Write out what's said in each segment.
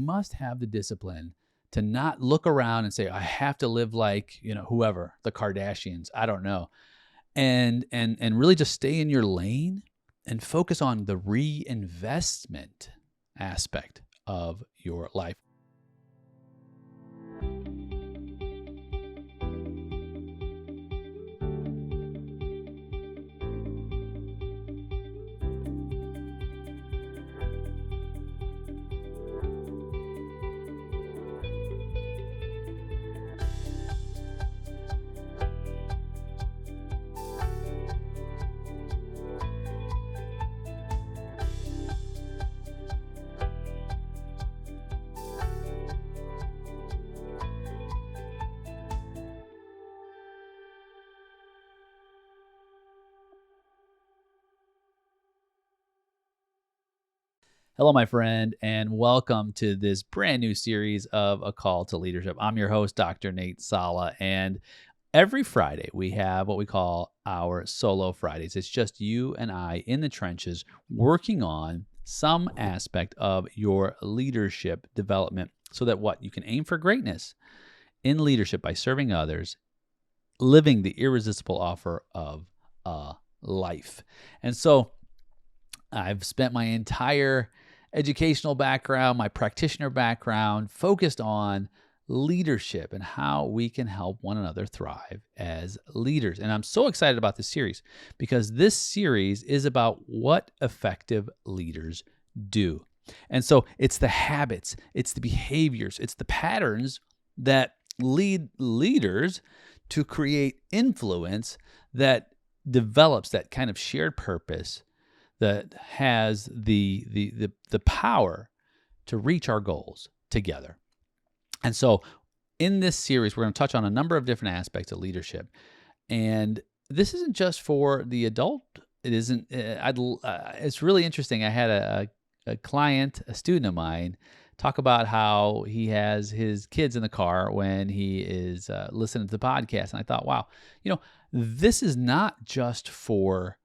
must have the discipline to not look around and say, I have to live like, whoever, the Kardashians, I don't know. And really just stay in your lane and focus on the reinvestment aspect of your life. Hello, my friend, and welcome to this brand new series of A Call to Leadership. I'm your host, Dr. Nate Sala, and every Friday we have what we call our Solo Fridays. It's just you and I in the trenches working on some aspect of your leadership development so that you can aim for greatness in leadership by serving others, living the irresistible offer of a life. And so I've spent my entire educational background, my practitioner background, focused on leadership and how we can help one another thrive as leaders. And I'm so excited about this series because this series is about what effective leaders do. And so it's the habits, it's the behaviors, it's the patterns that lead leaders to create influence that develops that kind of shared purpose that has the power to reach our goals together. And so in this series, we're going to touch on a number of different aspects of leadership. And this isn't just for the adult. It isn't. It's really interesting. I had a client, a student of mine, talk about how he has his kids in the car when he is listening to the podcast. And I thought, wow, this is not just for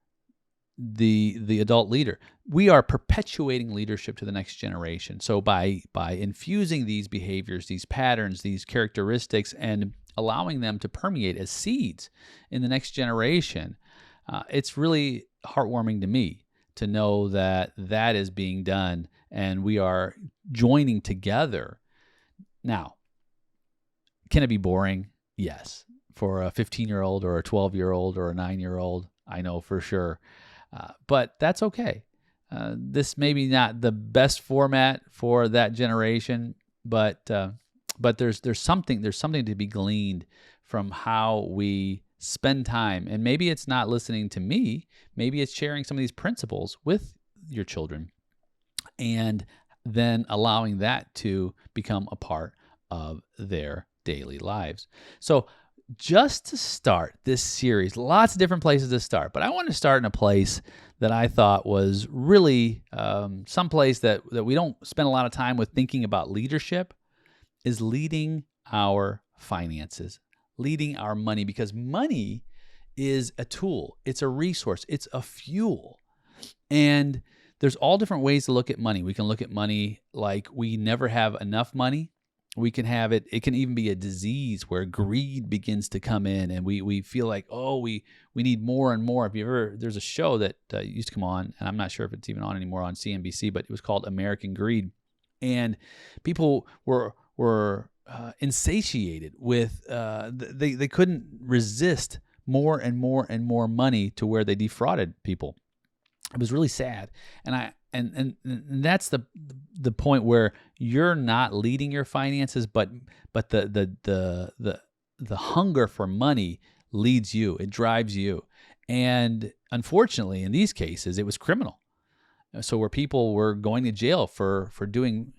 the adult leader. We are perpetuating leadership to the next generation. So by infusing these behaviors, these patterns, these characteristics, and allowing them to permeate as seeds in the next generation, it's really heartwarming to me to know that is being done and we are joining together. Now, can it be boring? Yes. For a 15-year-old or a 12-year-old or a 9-year-old, I know for sure. But that's okay. This may be not the best format for that generation, but there's something to be gleaned from how we spend time. And maybe it's not listening to me. Maybe it's sharing some of these principles with your children and then allowing that to become a part of their daily lives. So just to start this series, lots of different places to start, but I want to start in a place that I thought was really some place that we don't spend a lot of time with thinking about leadership, is leading our finances, leading our money, because money is a tool, it's a resource, it's a fuel. And there's all different ways to look at money. We can look at money like we never have enough money. We can have it can even be a disease where greed begins to come in and we feel like, we need more and more. There's a show that used to come on, and I'm not sure if it's even on anymore on CNBC, but it was called American Greed. And people were insatiated with, they couldn't resist more and more and more money to where they defrauded people. It was really sad. And that's the point where you're not leading your finances, but the hunger for money leads you. It drives you. And unfortunately, in these cases, it was criminal. So where people were going to jail for doing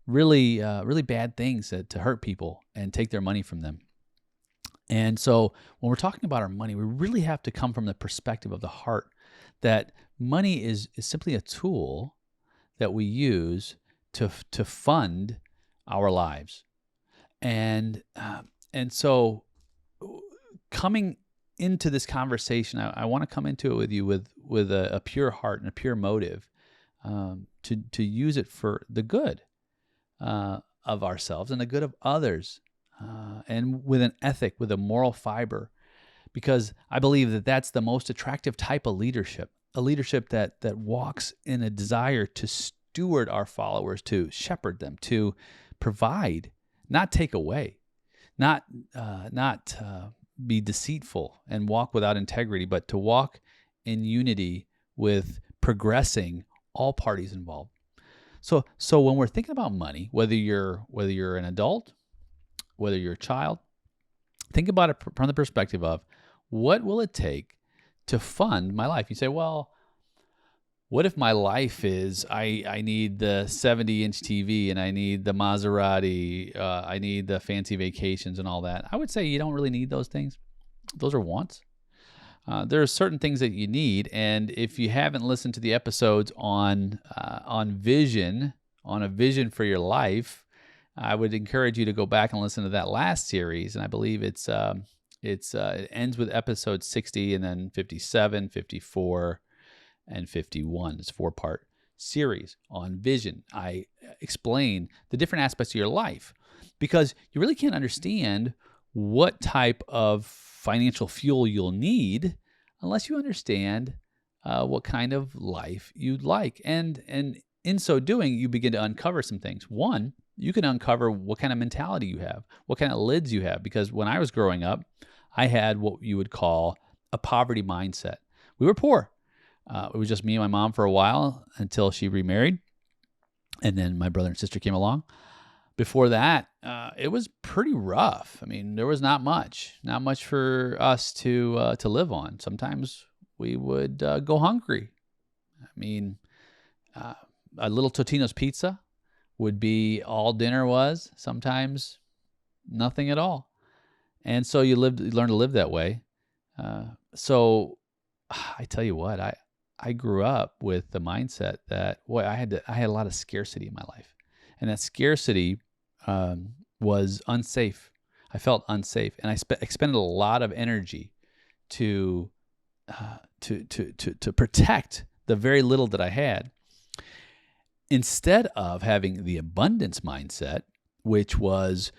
really bad things to hurt people and take their money from them. And so when we're talking about our money, we really have to come from the perspective of the heart, that money is simply a tool that we use to fund our lives. And so coming into this conversation, I want to come into it with you with a pure heart and a pure motive, to use it for the good. of ourselves and the good of others, and with an ethic, with a moral fiber, because I believe that that's the most attractive type of leadership, a leadership that walks in a desire to steward our followers, to shepherd them, to provide, not take away, not be deceitful and walk without integrity, but to walk in unity with progressing all parties involved. So when we're thinking about money, whether you're an adult, whether you're a child, think about it from the perspective of, what will it take to fund my life? You say, well, what if my life is I need the 70-inch TV and I need the Maserati, I need the fancy vacations and all that? I would say you don't really need those things. Those are wants. There are certain things that you need, and if you haven't listened to the episodes on vision, on a vision for your life, I would encourage you to go back and listen to that last series. And I believe it ends with episode 60, and then 57, 54, and 51. It's a 4-part series on vision. I explain the different aspects of your life, because you really can't understand what type of financial fuel you'll need unless you understand what kind of life you'd like. And in so doing, you begin to uncover some things. One, you can uncover what kind of mentality you have, what kind of lids you have. Because when I was growing up, I had what you would call a poverty mindset. We were poor. It was just me and my mom for a while until she remarried. And then my brother and sister came along. Before that, it was pretty rough. I mean, there was not much for us to live on. Sometimes we would go hungry. I mean, a little Totino's pizza would be all dinner was. Sometimes nothing at all. And so you learn to live that way. So I tell you what, I grew up with the mindset that, boy, I had a lot of scarcity in my life, and that scarcity was unsafe. I felt unsafe, and I expended a lot of energy to protect the very little that I had, instead of having the abundance mindset, which was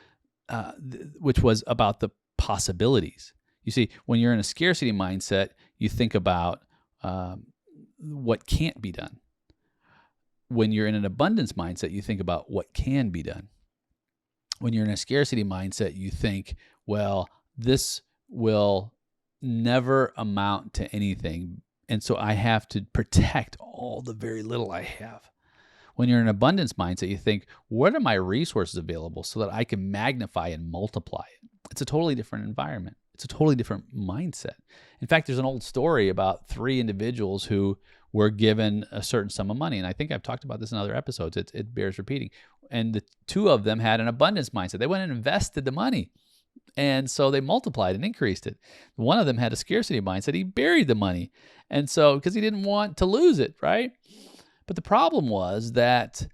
about the possibilities. You see, when you're in a scarcity mindset, you think about what can't be done. When you're in an abundance mindset, you think about what can be done. When you're in a scarcity mindset, you think, well, this will never amount to anything, and so I have to protect all the very little I have. When you're in an abundance mindset, you think, what are my resources available so that I can magnify and multiply it? It's a totally different environment. It's a totally different mindset. In fact, there's an old story about 3 individuals who were given a certain sum of money. And I think I've talked about this in other episodes. It bears repeating. And the 2 of them had an abundance mindset. They went and invested the money. And so they multiplied and increased it. One of them had a scarcity mindset. He buried the money. And so, because he didn't want to lose it, right? But the problem was that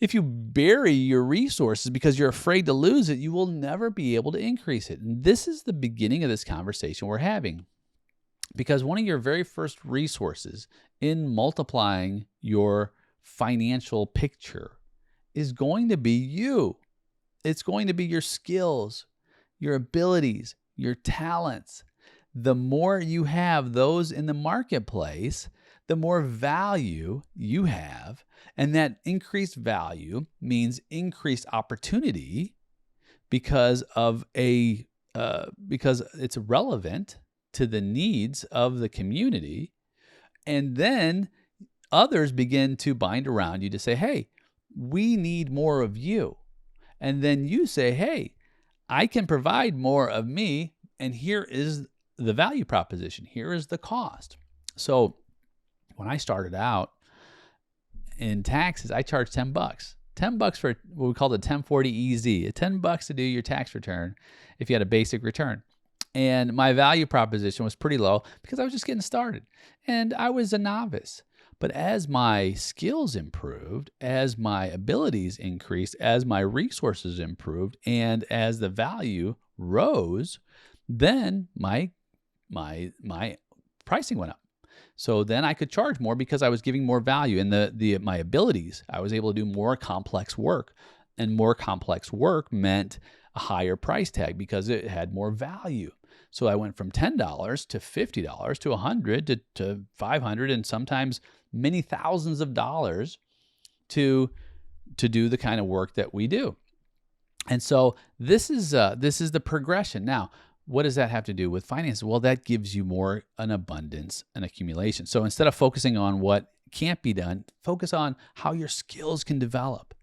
if you bury your resources because you're afraid to lose it, you will never be able to increase it. And this is the beginning of this conversation we're having. Because one of your very first resources in multiplying your financial picture is going to be you. It's going to be your skills, your abilities, your talents. The more you have those in the marketplace, the more value you have. And that increased value means increased opportunity because it's relevant to the needs of the community. And then others begin to bind around you to say, hey, we need more of you. And then you say, hey, I can provide more of me, and here is the value proposition. Here is the cost. So when I started out in taxes, I charged $10. $10 for what we call the 1040 EZ, $10 to do your tax return if you had a basic return. And my value proposition was pretty low because I was just getting started and I was a novice. But as my skills improved, as my abilities increased, as my resources improved, and as the value rose, then my pricing went up. So then I could charge more because I was giving more value, and my abilities, I was able to do more complex work. And more complex work meant a higher price tag because it had more value. So I went from $10 to $50 to $100 to $500 and sometimes many thousands of dollars to do the kind of work that we do. And so this is the progression. Now, what does that have to do with finance? Well, that gives you more an abundance, an accumulation. So instead of focusing on what can't be done, focus on how your skills can develop.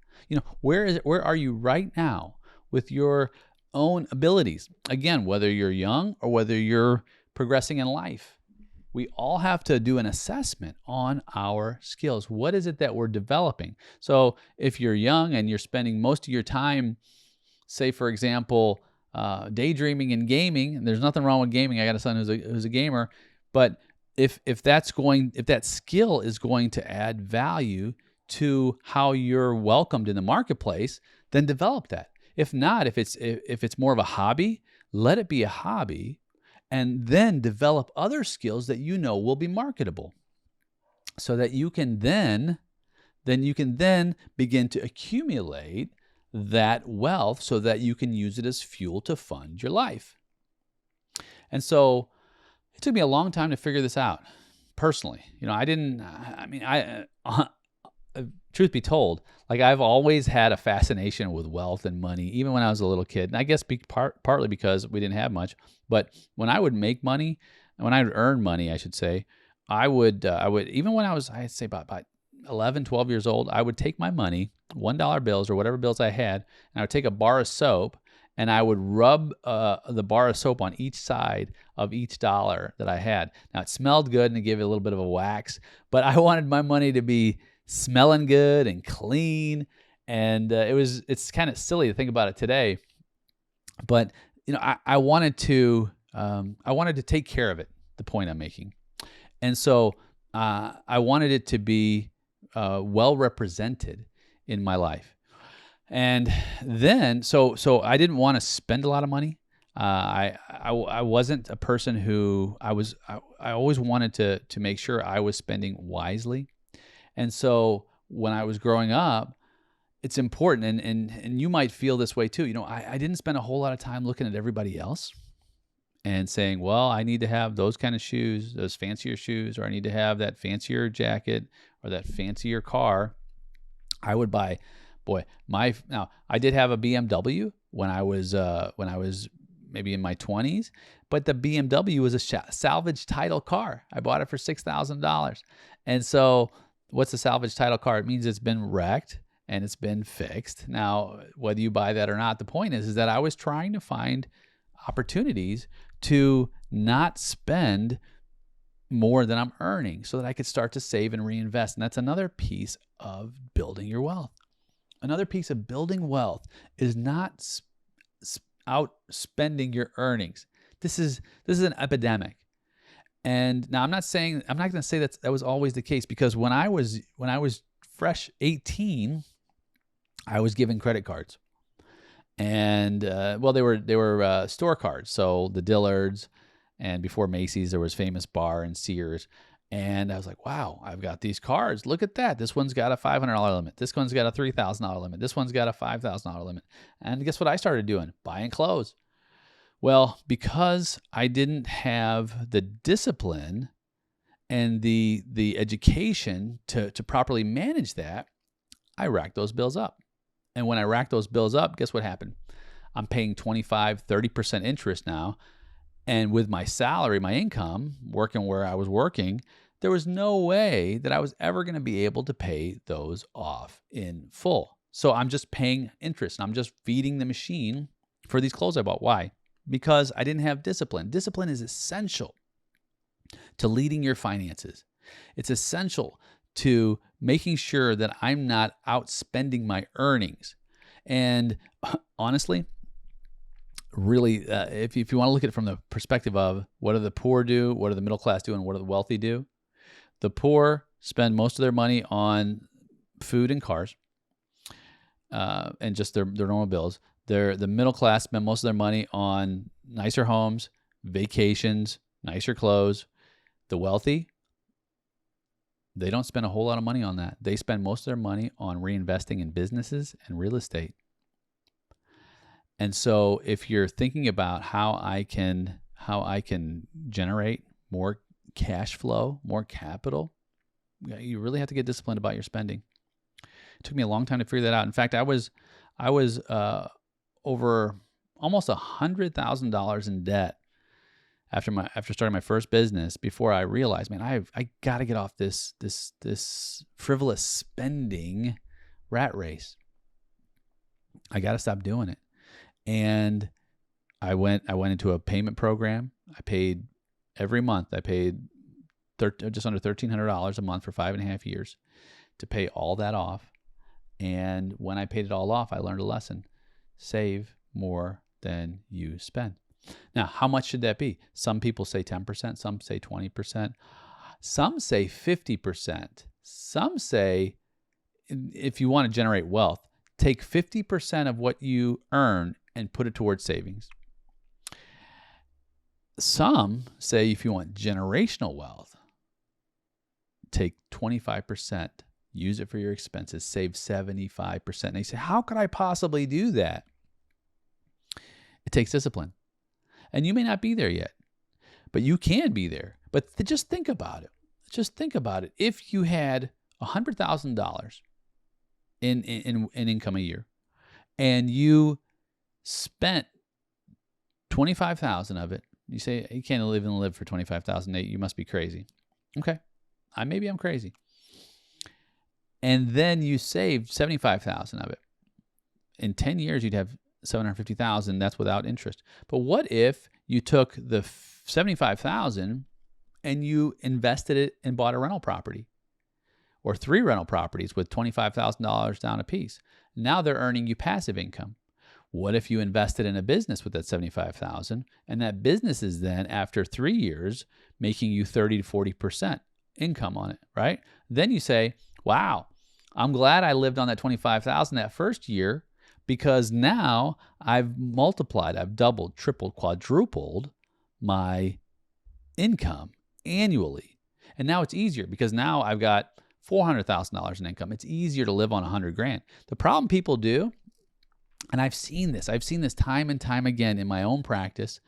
Where are you right now with your own abilities? Again, whether you're young or whether you're progressing in life, we all have to do an assessment on our skills. What is it that we're developing? So if you're young and you're spending most of your time, say, for example, daydreaming and gaming, and there's nothing wrong with gaming. I got a son who's a gamer, but if that skill is going to add value to how you're welcomed in the marketplace, then develop that. If not, if it's more of a hobby, let it be a hobby, and then develop other skills that will be marketable, so that you can then begin to accumulate that wealth so that you can use it as fuel to fund your life. And so it took me a long time to figure this out personally. Truth be told, like, I've always had a fascination with wealth and money, even when I was a little kid. And I guess partly because we didn't have much. But when I would make money, when I would earn money, I should say, I would even when I'd say about 11, 12 years old, I would take my money, $1 bills or whatever bills I had, and I would take a bar of soap and I would rub the bar of soap on each side of each dollar that I had. Now, it smelled good and it gave it a little bit of a wax, but I wanted my money to be smelling good and clean. And it's kind of silly to think about it today, but I wanted to take care of it, the point I'm making. And so I wanted it to be well represented in my life. And then, so I didn't want to spend a lot of money. I wasn't a person who I always wanted to make sure I was spending wisely. And so when I was growing up, it's important, and you might feel this way too. I didn't spend a whole lot of time looking at everybody else and saying, well, I need to have those kind of shoes, those fancier shoes, or I need to have that fancier jacket or that fancier car. I would buy, now I did have a BMW when I was maybe in my 20s, but the BMW was a salvage title car. I bought it for $6,000. And so what's a salvage title car? It means it's been wrecked and it's been fixed. Now, whether you buy that or not, the point is that I was trying to find opportunities to not spend more than I'm earning so that I could start to save and reinvest. And that's another piece of building your wealth. Another piece of building wealth is not outspending your earnings. This is an epidemic. And now I'm not going to say that was always the case, because when I was fresh 18, I was given credit cards. And they were store cards. So the Dillards, and before Macy's, there was Famous Bar and Sears. And I was like, wow, I've got these cards. Look at that. This one's got a $500 limit. This one's got a $3,000 limit. This one's got a $5,000 limit. And guess what I started doing? Buying clothes. Well, because I didn't have the discipline and the education to properly manage that, I racked those bills up. And when I racked those bills up, guess what happened? I'm paying 25, 30% interest now. And with my salary, my income, working where I was working, there was no way that I was ever going to be able to pay those off in full. So I'm just paying interest, and I'm just feeding the machine for these clothes I bought. Why? Because I didn't have discipline. Discipline is essential to leading your finances. It's essential to making sure that I'm not outspending my earnings. And honestly, really, if you want to look at it from the perspective of what do the poor do, what do the middle class do, and what do the wealthy do, the poor spend most of their money on food and cars, and just their normal bills. The middle class spend most of their money on nicer homes, vacations, nicer clothes. The wealthy, they don't spend a whole lot of money on that. They spend most of their money on reinvesting in businesses and real estate. And so if you're thinking about how I can generate more cash flow, more capital, you really have to get disciplined about your spending. It took me a long time to figure that out. In fact, I was over almost $100,000 in debt after starting my first business before I realized, man, I got to get off this frivolous spending rat race. I got to stop doing it. And I went into a payment program. I paid every month. I paid just under $1,300 a month for 5.5 years to pay all that off. And when I paid it all off, I learned a lesson: save more than you spend. Now, how much should that be? Some people say 10%, some say 20%, some say 50%. Some say, if you want to generate wealth, take 50% of what you earn and put it towards savings. Some say if you want generational wealth, take 25%, use it for your expenses, save 75%. And they say, how could I possibly do that? It takes discipline. And you may not be there yet, but you can be there. But just think about it. Just think about it. If you had $100,000 in income a year, and you spent $25,000 of it, you say, you can't live for $25,000, Nate. You must be crazy. Okay, maybe I'm crazy. And then you saved $75,000 of it. In 10 years, you'd have $750,000. That's without interest. But what if you took the $75,000 and you invested it and bought a rental property, or 3 rental properties with $25,000 down a piece? Now they're earning you passive income. What if you invested in a business with that $75,000, and that business is then, after 3 years, making you 30 to 40% income on it, right? Then you say, wow, I'm glad I lived on that $25,000 that first year, because now I've multiplied, I've doubled, tripled, quadrupled my income annually. And now it's easier because now I've got $400,000 in income. It's easier to live on $100,000. The problem people do, and I've seen this time and time again in my own practice,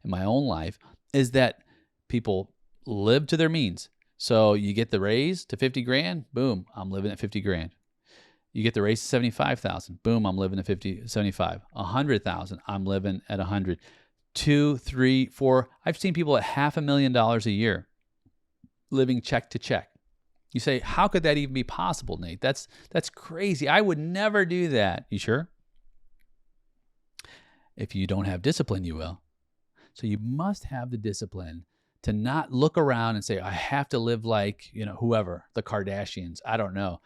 in my own life, is that people live to their means. So you get the raise to $50,000, boom, I'm living at $50,000. You get the raise to $75,000, boom, I'm living at $75,000. $100,000, I'm living at $100,000. 2, 3, 4. I've seen people at $500,000 a year living check to check. You say, how could that even be possible, Nate? That's crazy. I would never do that. You sure? If you don't have discipline, you will. So you must have the discipline to not look around and say, I have to live like, whoever, the Kardashians, I don't know.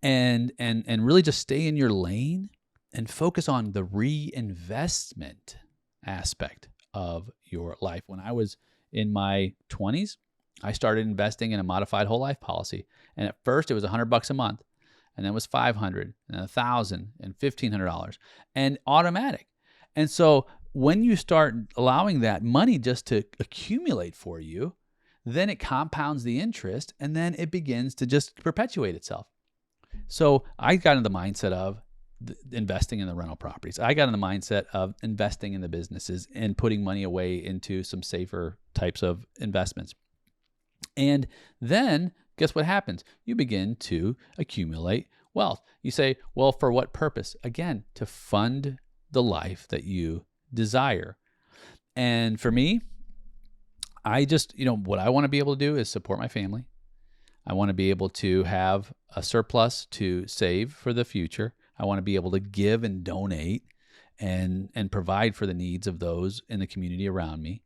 And really just stay in your lane and focus on the reinvestment aspect of your life. When I was in my 20s, I started investing in a modified whole life policy. And at first it was $100 a month, and then it was $500, and $1,000, and $1,500, and automatic. And so when you start allowing that money just to accumulate for you, then it compounds the interest, and then it begins to just perpetuate itself. So I got into the mindset of investing in the rental properties. I got in the mindset of investing in the businesses and putting money away into some safer types of investments. And then guess what happens? You begin to accumulate wealth. You say, well, for what purpose? Again, to fund the life that you desire. And for me, I just, what I want to be able to do is support my family. I want to be able to have a surplus to save for the future. I want to be able to give and donate and provide for the needs of those in the community around me,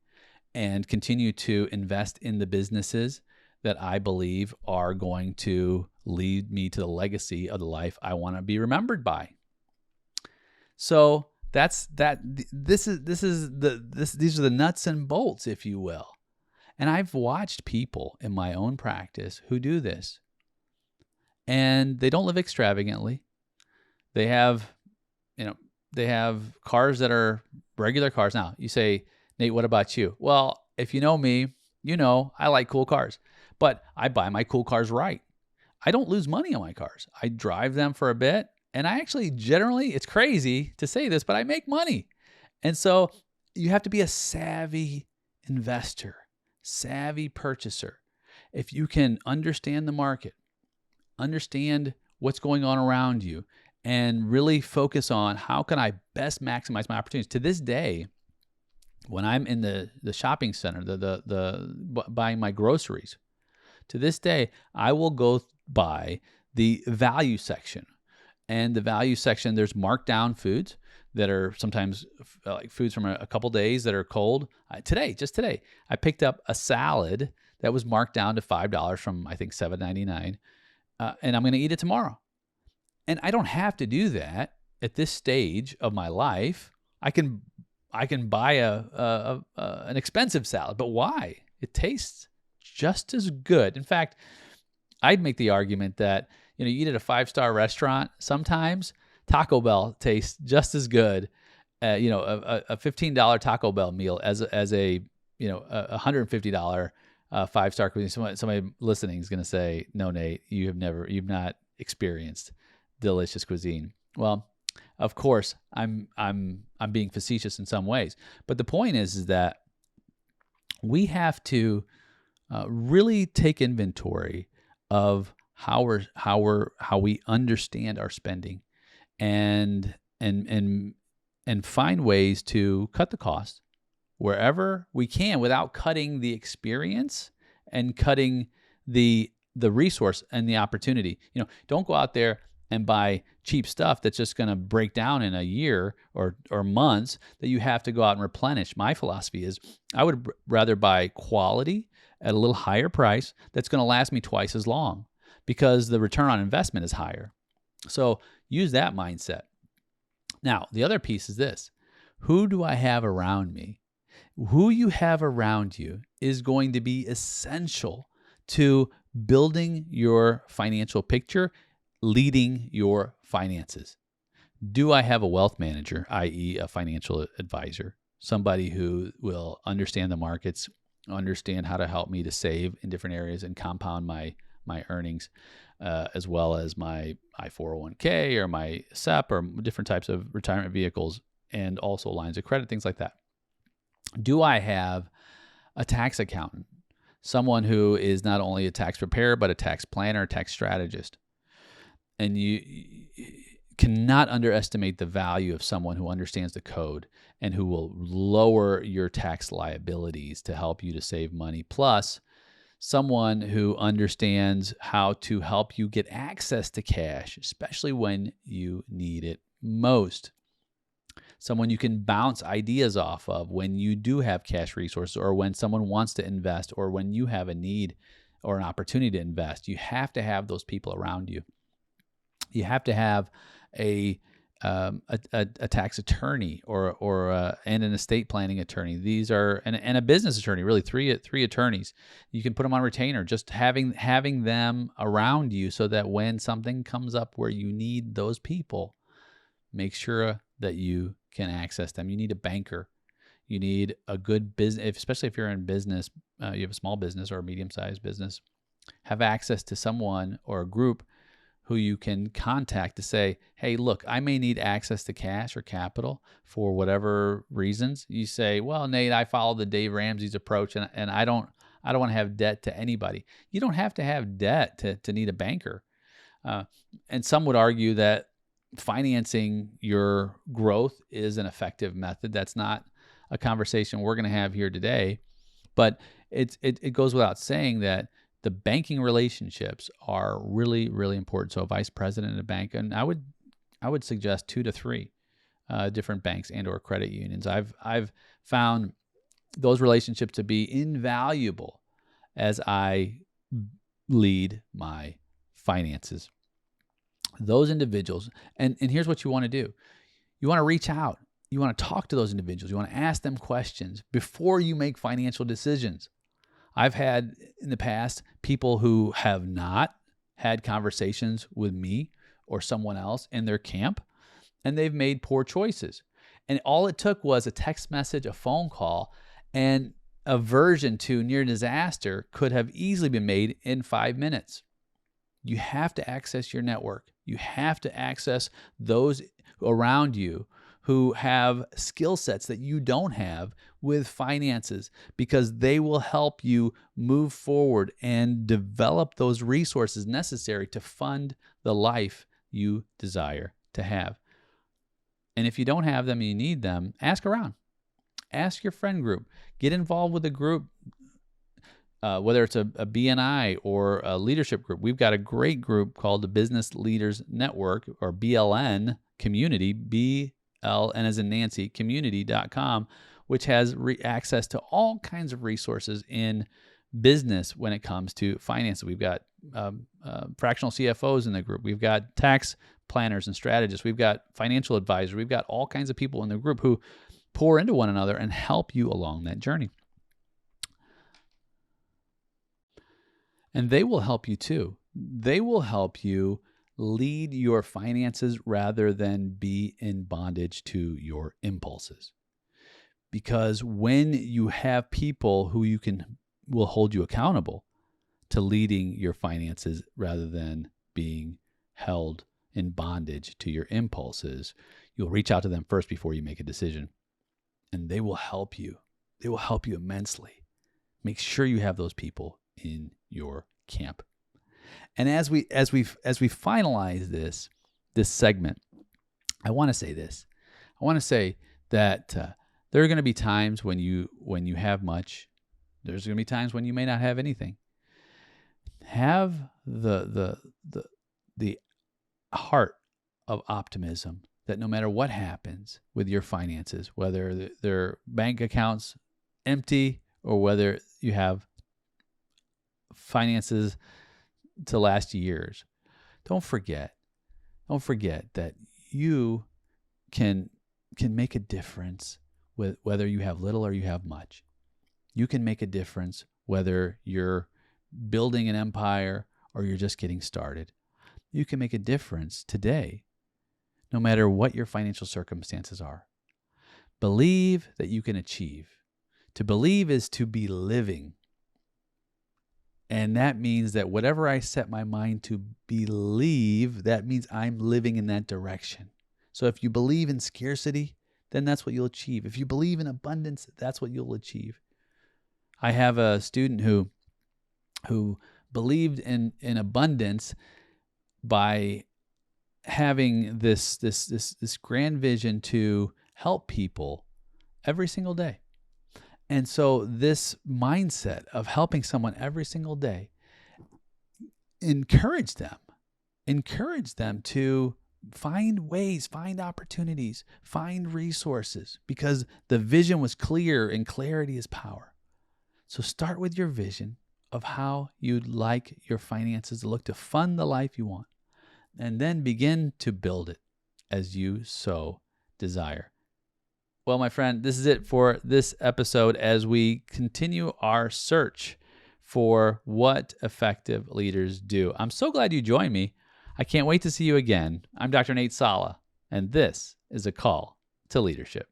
and continue to invest in the businesses that I believe are going to lead me to the legacy of the life I want to be remembered by. So these are the nuts and bolts, if you will. And I've watched people in my own practice who do this, and they don't live extravagantly. They have cars that are regular cars. Now you say, Nate, what about you? Well, if you know me, I like cool cars, but I buy my cool cars right. I don't lose money on my cars. I drive them for a bit, and I actually generally, it's crazy to say this, but I make money. And so you have to be a savvy investor, savvy purchaser. If you can understand the market, understand what's going on around you, and really focus on how can I best maximize my opportunities. To this day, when I'm in the shopping center, buying my groceries, to this day, I will go by the value section. And the value section, there's marked down foods that are sometimes like foods from a couple days that are cold. Just today, I picked up a salad that was marked down to $5 from, I think, $7.99. And I'm going to eat it tomorrow. And I don't have to do that at this stage of my life. I can buy an expensive salad, but why? It tastes just as good. In fact, I'd make the argument that, you eat at a 5-star restaurant, sometimes Taco Bell tastes just as good, a $15 Taco Bell meal as a $150 5-star cuisine. Somebody listening is going to say, "No, Nate, you've not experienced delicious cuisine." Well, of course, I'm being facetious in some ways, but the point is that we have to really take inventory of how we understand our spending, and find ways to cut the cost wherever we can without cutting the experience and cutting the resource and the opportunity. Don't go out there and buy cheap stuff that's just going to break down in a year or months that you have to go out and replenish. My philosophy is I would rather buy quality at a little higher price that's going to last me twice as long, because the return on investment is higher. So use that mindset. Now, the other piece is this: who do I have around me? Who you have around you is going to be essential to building your financial picture, leading your finances. Do I have a wealth manager, i.e. a financial advisor, somebody who will understand the markets, understand how to help me to save in different areas and compound my earnings, as well as my 401k or my SEP or different types of retirement vehicles, and also lines of credit, things like that? Do I have a tax accountant, someone who is not only a tax preparer, but a tax planner, a tax strategist? And you cannot underestimate the value of someone who understands the code and who will lower your tax liabilities to help you to save money. Plus, someone who understands how to help you get access to cash, especially when you need it most. Someone you can bounce ideas off of when you do have cash resources, or when someone wants to invest, or when you have a need or an opportunity to invest. You have to have those people around you. You have to have a tax attorney and an estate planning attorney. These are and a business attorney. Really, three attorneys. You can put them on retainer. Just having them around you, so that when something comes up where you need those people, make sure that you can access them. You need a banker. You need a good business, especially if you're in business. You have a small business or a medium-sized business. Have access to someone or a group who you can contact to say, "Hey, look, I may need access to cash or capital for whatever reasons." You say, "Well, Nate, I follow the Dave Ramsey's approach, and I don't want to have debt to anybody." You don't have to have debt to need a banker. And some would argue that financing your growth is an effective method. That's not a conversation we're going to have here today, but it goes without saying that the banking relationships are really, really important. So a vice president of a bank, and I would suggest 2 to 3 different banks and or credit unions. I've found those relationships to be invaluable as I lead my finances. Those individuals, and here's what you want to do. You want to reach out. You want to talk to those individuals. You want to ask them questions before you make financial decisions. I've had in the past people who have not had conversations with me or someone else in their camp, and they've made poor choices. And all it took was a text message, a phone call, and aversion to near disaster could have easily been made in 5 minutes. You have to access your network. You have to access those around you who have skill sets that you don't have with finances, because they will help you move forward and develop those resources necessary to fund the life you desire to have. And if you don't have them and you need them, ask around. Ask your friend group. Get involved with a group, whether it's a BNI or a leadership group. We've got a great group called the Business Leaders Network, or BLN Community, BLN as in Nancy, community.com, which has access to all kinds of resources in business when it comes to finance. We've got fractional CFOs in the group. We've got tax planners and strategists. We've got financial advisors. We've got all kinds of people in the group who pour into one another and help you along that journey. And they will help you too. They will help you lead your finances rather than be in bondage to your impulses. Because when you have people who will hold you accountable to leading your finances rather than being held in bondage to your impulses, you'll reach out to them first before you make a decision. And they will help you. They will help you immensely. Make sure you have those people in your camp. And as we finalize this segment, I want to say this. I want to say that there are going to be times when you have much. There's going to be times when you may not have anything. Have the heart of optimism that no matter what happens with your finances, whether their bank accounts empty or whether you have finances to last years, don't forget that you can make a difference with whether you have little or you have much. You can make a difference whether you're building an empire or you're just getting started. You can make a difference today, no matter what your financial circumstances are. Believe that you can achieve. To believe is to be living. And that means that whatever I set my mind to believe, that means I'm living in that direction. So if you believe in scarcity, then that's what you'll achieve. If you believe in abundance, that's what you'll achieve. I have a student who believed in abundance by having this grand vision to help people every single day. And so this mindset of helping someone every single day encourage them to find ways, find opportunities, find resources, because the vision was clear and clarity is power. So start with your vision of how you'd like your finances to look to fund the life you want, and then begin to build it as you so desire. Well, my friend, this is it for this episode as we continue our search for what effective leaders do. I'm so glad you joined me. I can't wait to see you again. I'm Dr. Nate Sala, and this is A Call to Leadership.